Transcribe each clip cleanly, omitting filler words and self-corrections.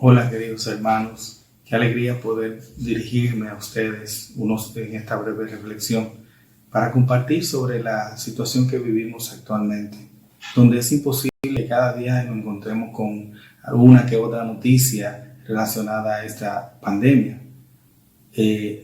Hola queridos hermanos, qué alegría poder dirigirme a ustedes en esta breve reflexión para compartir sobre la situación que vivimos actualmente, donde es imposible que cada día nos encontremos con alguna que otra noticia relacionada a esta pandemia.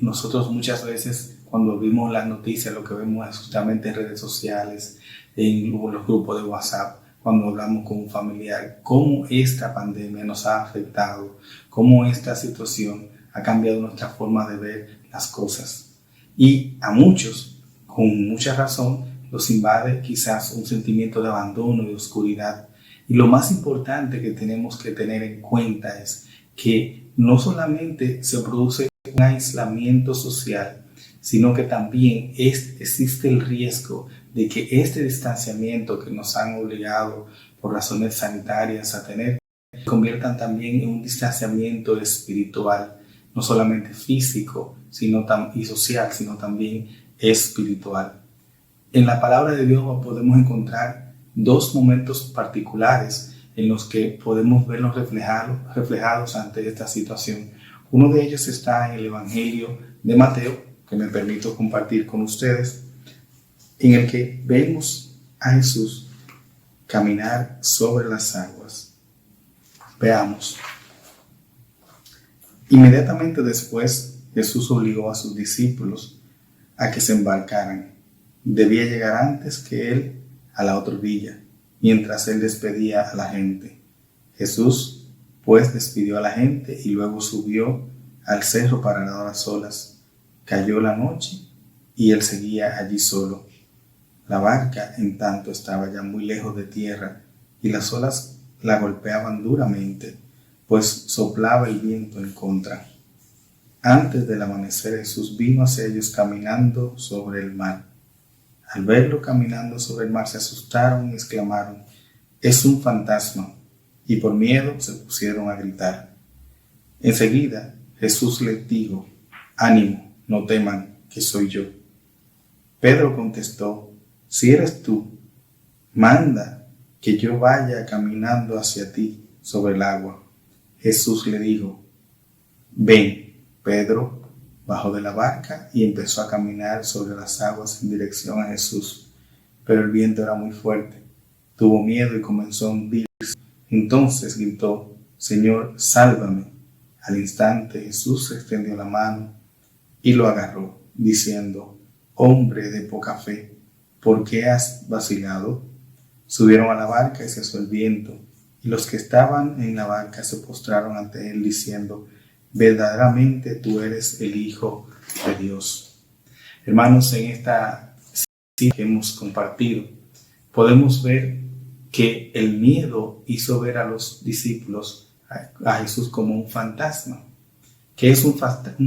Nosotros muchas veces cuando vimos las noticias lo que vemos es justamente en redes sociales, en los grupos de WhatsApp, cuando hablamos con un familiar, cómo esta pandemia nos ha afectado, cómo esta situación ha cambiado nuestra forma de ver las cosas. Y a muchos, con mucha razón, los invade quizás un sentimiento de abandono y de oscuridad. Y lo más importante que tenemos que tener en cuenta es que no solamente se produce un aislamiento social, sino que también existe el riesgo de que este distanciamiento que nos han obligado por razones sanitarias a tener se conviertan también en un distanciamiento espiritual, no solamente físico y social, sino también espiritual. En la palabra de Dios podemos encontrar dos momentos particulares en los que podemos vernos reflejados ante esta situación. Uno de ellos está en el Evangelio de Mateo, que me permito compartir con ustedes, en el que vemos a Jesús caminar sobre las aguas. Veamos. Inmediatamente después, Jesús obligó a sus discípulos a que se embarcaran. Debía llegar antes que él a la otra orilla, mientras él despedía a la gente. Jesús, pues, despidió a la gente y luego subió al cerro para nadar a solas. Cayó la noche y él seguía allí solo. La barca, en tanto, estaba ya muy lejos de tierra y las olas la golpeaban duramente, pues soplaba el viento en contra. Antes del amanecer, Jesús vino hacia ellos caminando sobre el mar. Al verlo caminando sobre el mar, se asustaron y exclamaron: «Es un fantasma», y por miedo se pusieron a gritar. Enseguida, Jesús les dijo: «Ánimo, no teman, que soy yo». Pedro contestó: «Si eres tú, manda que yo vaya caminando hacia ti sobre el agua». Jesús le dijo: «Ven». Pedro bajó de la barca y empezó a caminar sobre las aguas en dirección a Jesús, pero el viento era muy fuerte. Tuvo miedo y comenzó a hundirse. Entonces gritó: «Señor, sálvame». Al instante Jesús extendió la mano y lo agarró, diciendo: «Hombre de poca fe, ¿por qué has vacilado?». Subieron a la barca y cesó el viento, y los que estaban en la barca se postraron ante él, diciendo: «Verdaderamente tú eres el Hijo de Dios». Hermanos, en esta cita que hemos compartido, podemos ver que el miedo hizo ver a los discípulos a Jesús como un fantasma. ¿Qué es un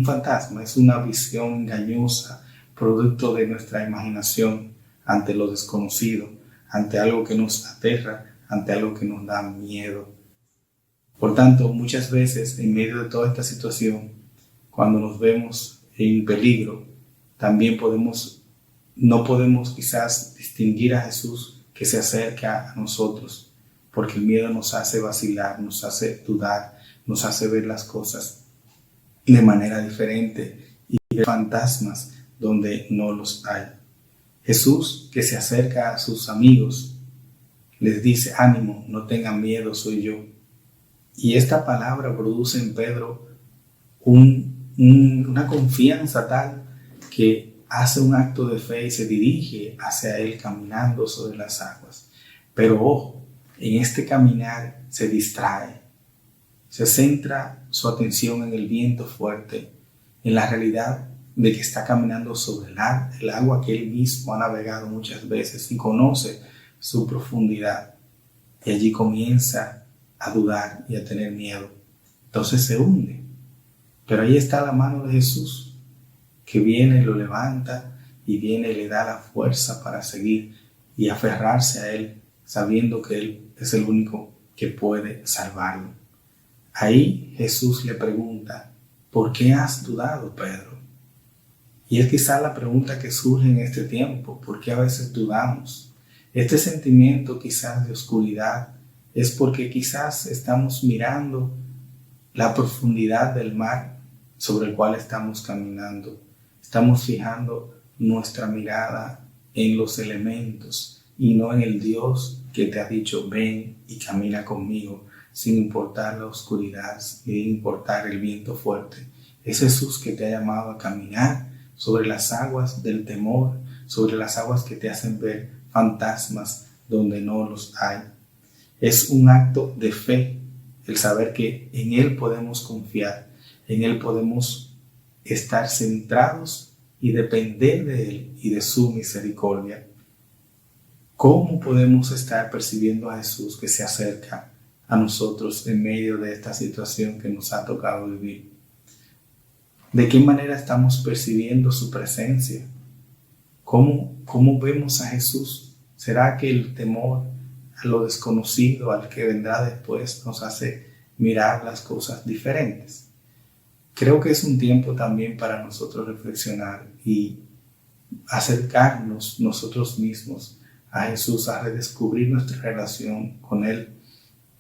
fantasma? Es una visión engañosa, producto de nuestra imaginación ante lo desconocido, ante algo que nos aterra, ante algo que nos da miedo. Por tanto, muchas veces en medio de toda esta situación, cuando nos vemos en peligro, también no podemos quizás distinguir a Jesús que se acerca a nosotros, porque el miedo nos hace vacilar, nos hace dudar, nos hace ver las cosas de manera diferente y ver fantasmas donde no los hay. Jesús, que se acerca a sus amigos, les dice: «Ánimo, no tengan miedo, soy yo». Y esta palabra produce en Pedro una confianza tal que hace un acto de fe y se dirige hacia él caminando sobre las aguas. Pero ojo, en este caminar se distrae, se centra su atención en el viento fuerte, en la realidad de que está caminando sobre el agua que él mismo ha navegado muchas veces y conoce su profundidad. Y allí comienza a dudar y a tener miedo. Entonces se hunde. Pero ahí está la mano de Jesús, que viene, lo levanta y viene y le da la fuerza para seguir y aferrarse a él, sabiendo que él es el único que puede salvarlo. Ahí Jesús le pregunta: «¿Por qué has dudado, Pedro?». Y es quizá la pregunta que surge en este tiempo: ¿por qué a veces dudamos? Este sentimiento quizás de oscuridad es porque quizás estamos mirando la profundidad del mar sobre el cual estamos caminando. Estamos fijando nuestra mirada en los elementos y no en el Dios que te ha dicho ven y camina conmigo, sin importar la oscuridad, sin importar el viento fuerte. Es Jesús que te ha llamado a caminar sobre las aguas del temor, sobre las aguas que te hacen ver fantasmas donde no los hay. Es un acto de fe el saber que en Él podemos confiar, en Él podemos estar centrados y depender de Él y de su misericordia. ¿Cómo podemos estar percibiendo a Jesús que se acerca a nosotros en medio de esta situación que nos ha tocado vivir? ¿De qué manera estamos percibiendo su presencia? ¿Cómo vemos a Jesús? ¿Será que el temor a lo desconocido, al que vendrá después, nos hace mirar las cosas diferentes? Creo que es un tiempo también para nosotros reflexionar y acercarnos nosotros mismos a Jesús, a redescubrir nuestra relación con Él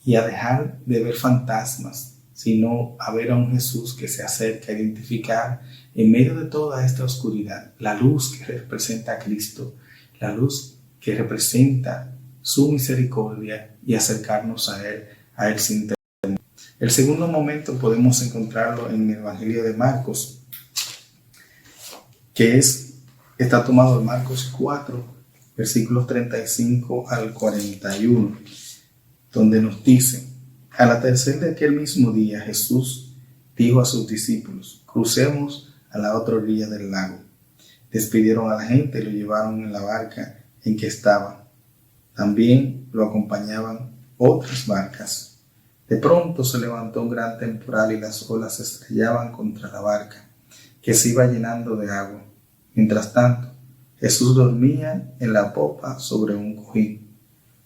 y a dejar de ver fantasmas, sino a ver a un Jesús que se acerca a identificar en medio de toda esta oscuridad la luz que representa a Cristo, la luz que representa su misericordia y acercarnos a Él sin temor. El segundo momento podemos encontrarlo en el Evangelio de Marcos, que está tomado en Marcos 4, versículos 35 al 41, donde nos dice: al atardecer de aquel mismo día, Jesús dijo a sus discípulos: crucemos a la otra orilla del lago. Despidieron a la gente y lo llevaron en la barca en que estaban. También lo acompañaban otras barcas. De pronto se levantó un gran temporal y las olas se estrellaban contra la barca, que se iba llenando de agua. Mientras tanto, Jesús dormía en la popa sobre un cojín.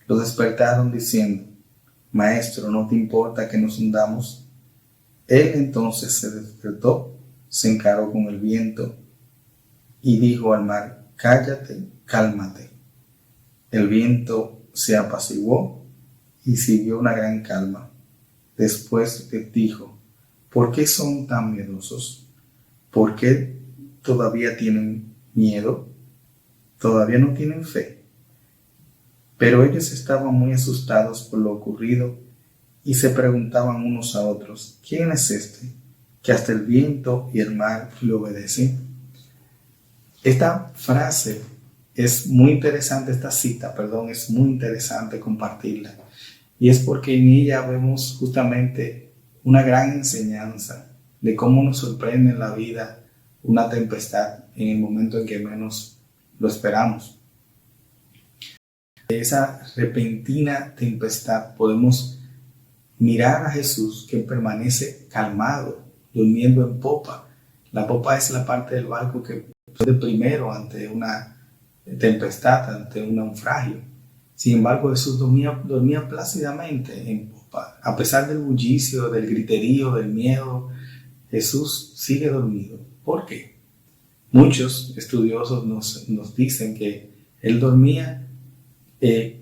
Lo despertaron diciendo: Maestro, ¿no te importa que nos hundamos? Él entonces se despertó, se encaró con el viento y dijo al mar: cállate, cálmate. El viento se apaciguó y siguió una gran calma. Después les dijo: ¿por qué son tan miedosos? ¿Por qué todavía tienen miedo? ¿Todavía no tienen fe? Pero ellos estaban muy asustados por lo ocurrido y se preguntaban unos a otros: ¿quién es este que hasta el viento y el mar le obedecen? Esta frase es muy interesante, es muy interesante compartirla. Y es porque en ella vemos justamente una gran enseñanza de cómo nos sorprende en la vida una tempestad en el momento en que menos lo esperamos. De esa repentina tempestad podemos mirar a Jesús, que permanece calmado, durmiendo en popa. La popa es la parte del barco que sucede primero ante una tempestad, ante un naufragio. Sin embargo, Jesús dormía plácidamente en popa. A pesar del bullicio, del griterío, del miedo, Jesús sigue dormido. ¿Por qué? Muchos estudiosos nos dicen que Él dormía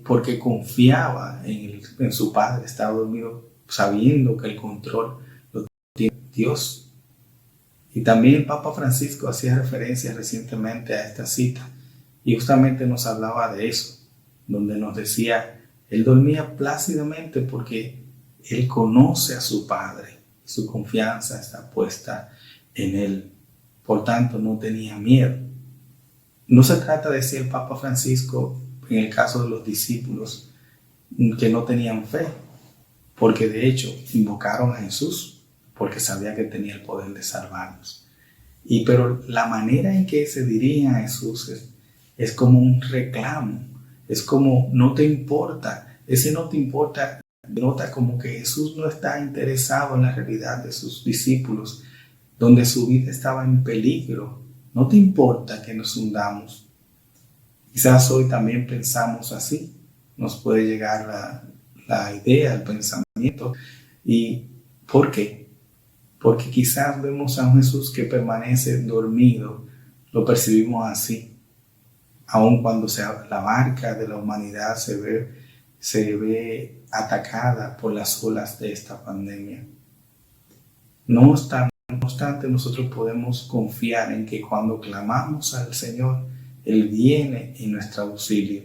porque confiaba en su Padre. Estaba dormido sabiendo que el control lo tiene Dios. Y también el Papa Francisco hacía referencia recientemente a esta cita y justamente nos hablaba de eso, donde nos decía: Él dormía plácidamente porque Él conoce a su Padre, su confianza está puesta en Él, por tanto no tenía miedo. No se trata de decir el Papa Francisco en el caso de los discípulos que no tenían fe, porque de hecho invocaron a Jesús porque sabía que tenía el poder de salvarnos. Pero la manera en que se dirigen a Jesús es como un reclamo, es como no te importa. Ese no te importa denota como que Jesús no está interesado en la realidad de sus discípulos, donde su vida estaba en peligro. No te importa que nos hundamos. Quizás hoy también pensamos así, nos puede llegar la idea, el pensamiento. ¿Y por qué? Porque quizás vemos a un Jesús que permanece dormido, lo percibimos así, aun cuando la barca de la humanidad se ve atacada por las olas de esta pandemia. No obstante, nosotros podemos confiar en que cuando clamamos al Señor, Él viene en nuestro auxilio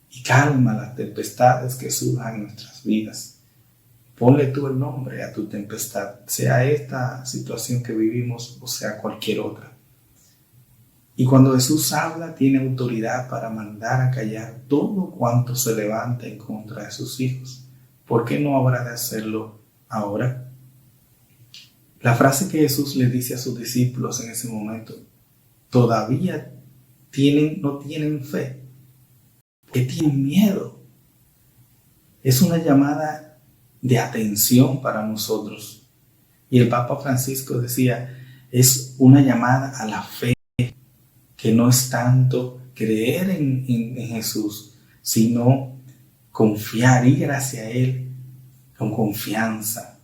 y calma las tempestades que surjan en nuestras vidas. Ponle tú el nombre a tu tempestad, sea esta situación que vivimos o sea cualquier otra. Y cuando Jesús habla, tiene autoridad para mandar a callar todo cuanto se levanta en contra de sus hijos. ¿Por qué no habrá de hacerlo ahora? La frase que Jesús le dice a sus discípulos en ese momento, todavía no tienen fe, que tienen miedo. Es una llamada de atención para nosotros. Y el Papa Francisco decía, es una llamada a la fe, que no es tanto creer en Jesús, sino confiar, ir hacia Él con confianza.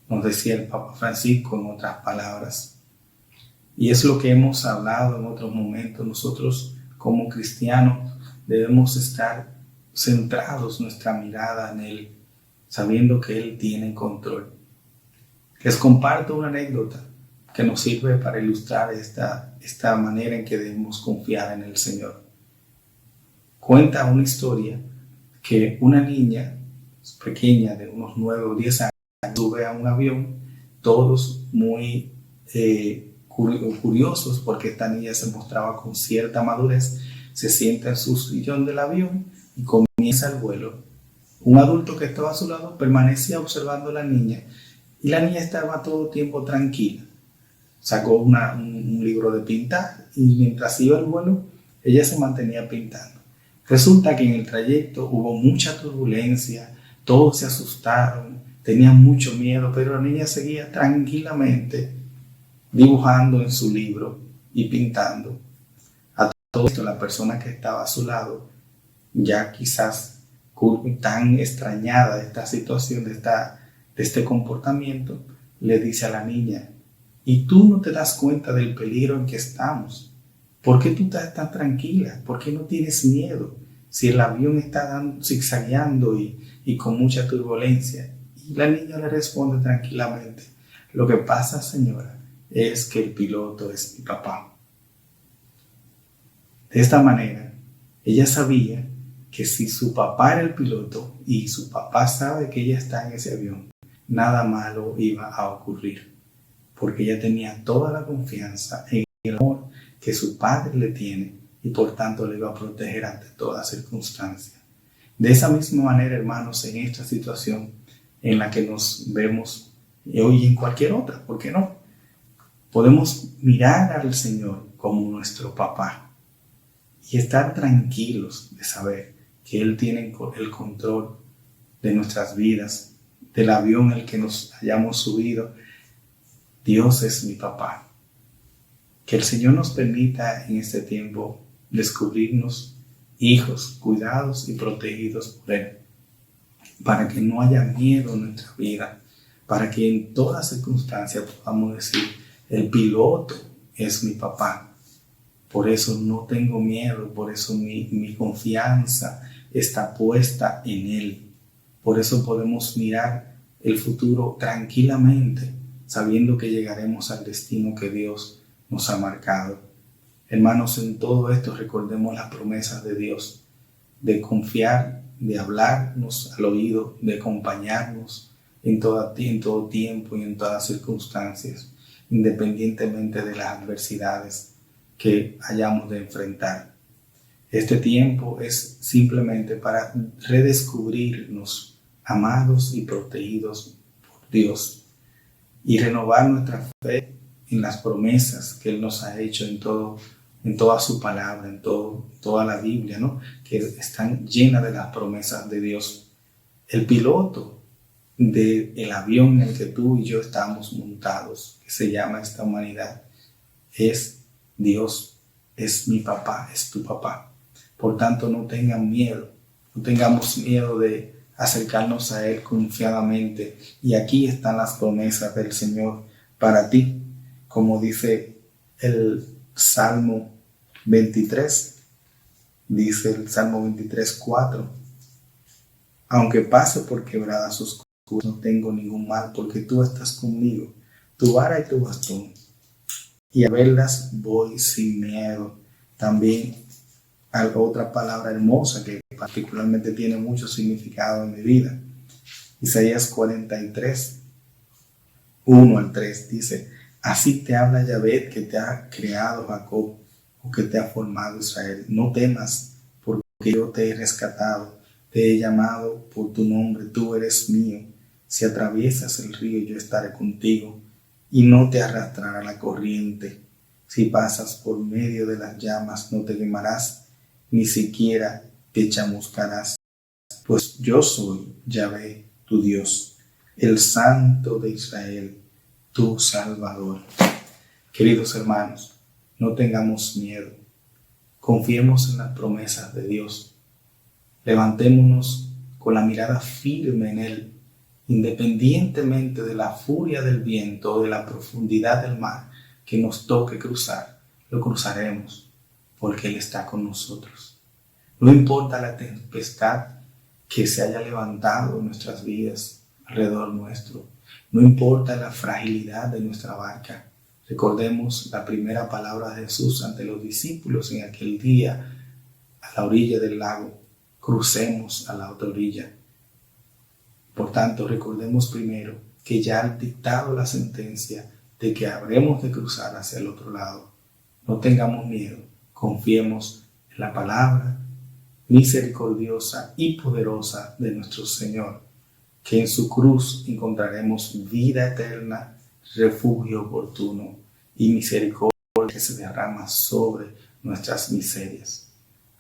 Nos decía el Papa Francisco en otras palabras. Y es lo que hemos hablado en otros momentos. Nosotros como cristianos debemos estar centrados nuestra mirada en Él, sabiendo que Él tiene control. Les comparto una anécdota que nos sirve para ilustrar esta manera en que debemos confiar en el Señor. Cuenta una historia que una niña pequeña de unos 9 o 10 años sube a un avión, todos muy curiosos porque esta niña se mostraba con cierta madurez, se sienta en su sillón del avión y comienza el vuelo. Un adulto que estaba a su lado permanecía observando a la niña y la niña estaba todo el tiempo tranquila. Sacó un libro de pintar y mientras iba el vuelo, ella se mantenía pintando. Resulta que en el trayecto hubo mucha turbulencia, todos se asustaron, tenían mucho miedo, pero la niña seguía tranquilamente dibujando en su libro y pintando. A todo esto, la persona que estaba a su lado, ya quizás tan extrañada de esta situación, de este comportamiento, le dice a la niña, ¿y tú no te das cuenta del peligro en que estamos? ¿Por qué tú estás tan tranquila? ¿Por qué no tienes miedo? Si el avión está zigzagueando y con mucha turbulencia. Y la niña le responde tranquilamente, lo que pasa, señora, es que el piloto es mi papá. De esta manera, ella sabía que si su papá era el piloto y su papá sabe que ella está en ese avión, nada malo iba a ocurrir, porque ella tenía toda la confianza en el amor que su padre le tiene y por tanto le iba a proteger ante toda circunstancia. De esa misma manera, hermanos, en esta situación en la que nos vemos hoy y en cualquier otra, ¿por qué no? Podemos mirar al Señor como nuestro papá y estar tranquilos de saber que Él tiene el control de nuestras vidas, del avión en el que nos hayamos subido. Dios es mi papá. Que el Señor nos permita en este tiempo descubrirnos hijos cuidados y protegidos por Él, para que no haya miedo en nuestra vida, para que en toda circunstancia podamos decir, el piloto es mi papá. Por eso no tengo miedo, por eso mi confianza está puesta en Él. Por eso podemos mirar el futuro tranquilamente, sabiendo que llegaremos al destino que Dios nos ha marcado. Hermanos, en todo esto recordemos las promesas de Dios, de confiar, de hablarnos al oído, de acompañarnos en todo tiempo y en todas circunstancias, independientemente de las adversidades que hayamos de enfrentar. Este tiempo es simplemente para redescubrirnos amados y protegidos por Dios y renovar nuestra fe en las promesas que Él nos ha hecho en toda su palabra, en toda la Biblia, ¿no? Que están llenas de las promesas de Dios. El piloto del avión en el que tú y yo estamos montados, que se llama esta humanidad, es Dios, es mi papá, es tu papá. Por tanto, no tengan miedo, no tengamos miedo de acercarnos a Él confiadamente. Y aquí están las promesas del Señor para ti, como dice el Salmo 23, dice el Salmo 23, 4, aunque pase por quebradas sus no tengo ningún mal, porque tú estás conmigo, tu vara y tu bastón, y a verlas voy sin miedo. También otra palabra hermosa que particularmente tiene mucho significado en mi vida. Isaías 43, 1 al 3 dice: así te habla Yahvé, que te ha creado Jacob, o que te ha formado Israel. No temas, porque yo te he rescatado, te he llamado por tu nombre, tú eres mío. Si atraviesas el río, yo estaré contigo, y no te arrastrará la corriente. Si pasas por medio de las llamas, no te quemarás, ni siquiera te chamuscarás. Pues yo soy Yahvé, tu Dios, el Santo de Israel, tu Salvador. Queridos hermanos, no tengamos miedo. Confiemos en las promesas de Dios. Levantémonos con la mirada firme en Él, independientemente de la furia del viento o de la profundidad del mar que nos toque cruzar. Lo cruzaremos porque Él está con nosotros. No importa la tempestad que se haya levantado en nuestras vidas alrededor nuestro. No importa la fragilidad de nuestra barca. Recordemos la primera palabra de Jesús ante los discípulos en aquel día a la orilla del lago. Crucemos a la otra orilla. Por tanto, recordemos primero que ya ha dictado la sentencia de que habremos de cruzar hacia el otro lado. No tengamos miedo, confiemos en la palabra misericordiosa y poderosa de nuestro Señor, que en su cruz encontraremos vida eterna, refugio oportuno y misericordia que se derrama sobre nuestras miserias.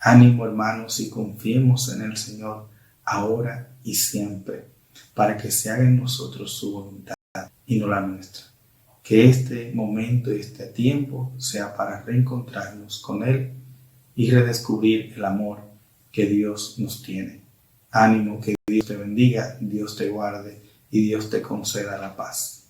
Ánimo, hermanos, y confiemos en el Señor ahora y siempre, para que se haga en nosotros su voluntad y no la nuestra. Que este momento y este tiempo sea para reencontrarnos con Él y redescubrir el amor que Dios nos tiene. Ánimo, que Dios te bendiga, Dios te guarde y Dios te conceda la paz.